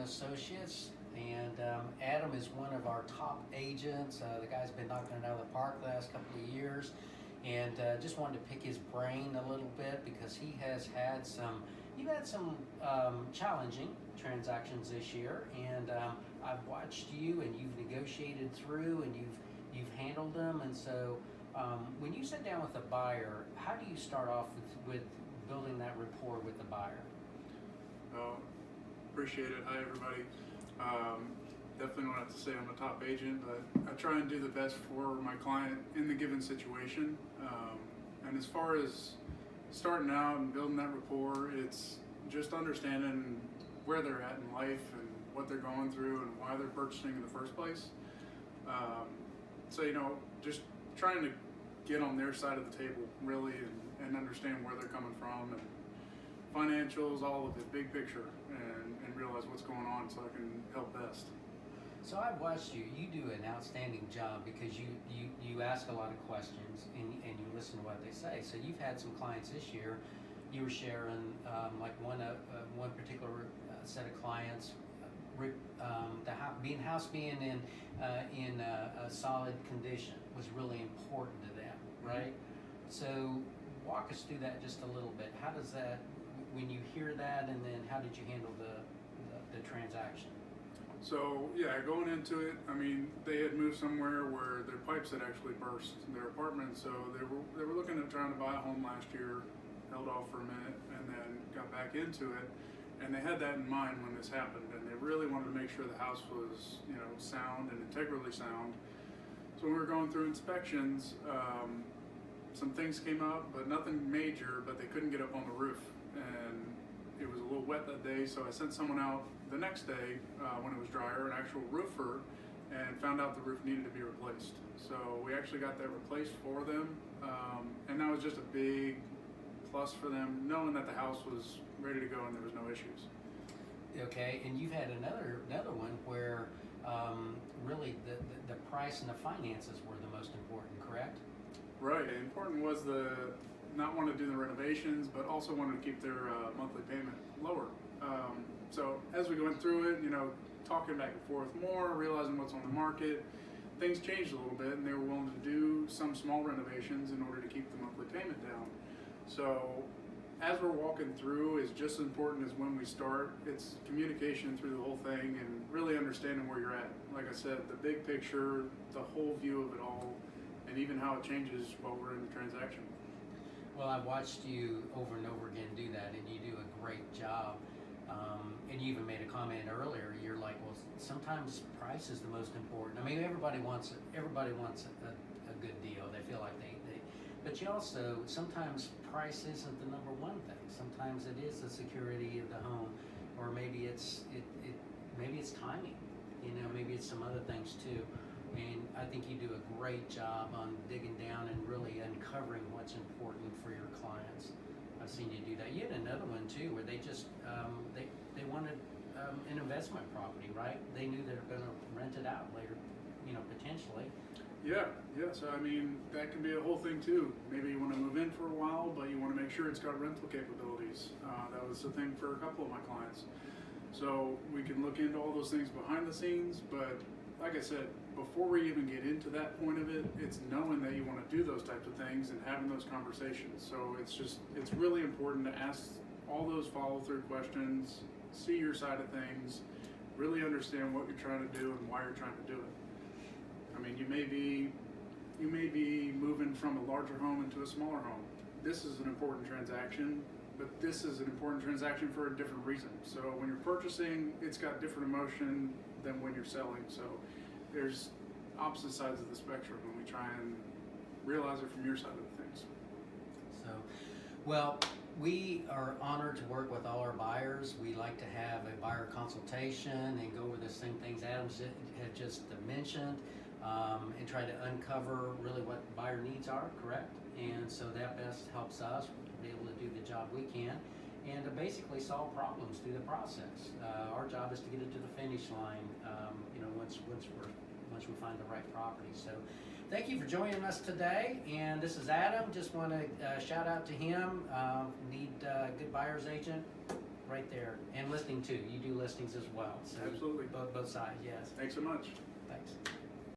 Associates, and Adam is one of our top agents. The guy's been knocking it out of the park the last couple of years, and just wanted to pick his brain a little bit because you've had some challenging transactions this year, and I've watched you, and you've negotiated through, and you've handled them, and so when you sit down with a buyer, how do you start off with building that rapport with the buyer? Appreciate it. Hi, everybody. Definitely don't have to say I'm a top agent, but I try and do the best for my client in the given situation. And as far as starting out and building that rapport, it's just understanding where they're at in life and what they're going through and why they're purchasing in the first place. So, just trying to get on their side of the table, really, and understand where they're coming from and financials, all of it, big picture, and realize what's going on so I can help best. So I've watched you. You do an outstanding job because you ask a lot of questions and you listen to what they say. So you've had some clients this year. You were sharing like one particular set of clients. The house being in a solid condition was really important to them, right? So walk us through that just a little bit. How does that, when you hear that, and then how did you handle the transaction? So going into it, they had moved somewhere where their pipes had actually burst in their apartment. So they were looking at trying to buy a home last year, held off for a minute, and then got back into it. And they had that in mind when this happened, and they really wanted to make sure the house was, sound and integrally sound. So when we were going through inspections, some things came up, but nothing major. But they couldn't get up on the roof, and it was a little wet that day. So I sent someone out the next day when it was drier, an actual roofer, and found out the roof needed to be replaced. So we actually got that replaced for them, and that was just a big plus for them, knowing that the house was ready to go and there was no issues. Okay, and you've had another one where really the price and the finances were the most important, correct? Right. Important was not want to do the renovations, but also wanted to keep their monthly payment lower. So as we went through it, talking back and forth more, realizing what's on the market, things changed a little bit, and they were willing to do some small renovations in order to keep the monthly payment down. So as we're walking through is just as important as when we start. It's communication through the whole thing and really understanding where you're at. Like I said, the big picture, the whole view of it all, and even how it changes while we're in the transaction. Well, I've watched you over and over again do that, and you do a great job. And you even made a comment earlier. You're like, well, sometimes price is the most important. Everybody wants a good deal. They feel like they but you also, sometimes price isn't the number one thing. Sometimes it is the security of the home, or maybe it's timing. Maybe it's some other things too. And I think you do a great job on digging down and really uncovering what's important for your clients. I've seen you do that. You had another one too, where they just they wanted an investment property, right? They knew they were going to rent it out later, potentially. Yeah. So that can be a whole thing too. Maybe you want to move in for a while, but you want to make sure it's got rental capabilities. That was the thing for a couple of my clients. So we can look into all those things behind the scenes, but like I said, before we even get into that point of it, it's knowing that you want to do those types of things and having those conversations. So it's really important to ask all those follow-through questions, see your side of things, really understand what you're trying to do and why you're trying to do it. You may be moving from a larger home into a smaller home. This is an important transaction, but this is an important transaction for a different reason. So when you're purchasing, it's got different emotion than when you're selling. So there's opposite sides of the spectrum, and we try and realize it from your side of the things. So, well, we are honored to work with all our buyers. We like to have a buyer consultation and go over the same things Adam had just mentioned, and try to uncover really what buyer needs are, correct? And so that best helps us be able to do the job we can and to basically solve problems through the process. Our job is to get it to the finish line, once we find the right property. So thank you for joining us today. And this is Adam. Just want to shout out to him. Need a good buyer's agent? right there. And listing too. You do listings as well. So Absolutely. both sides. Yes. Thanks so much. Thanks.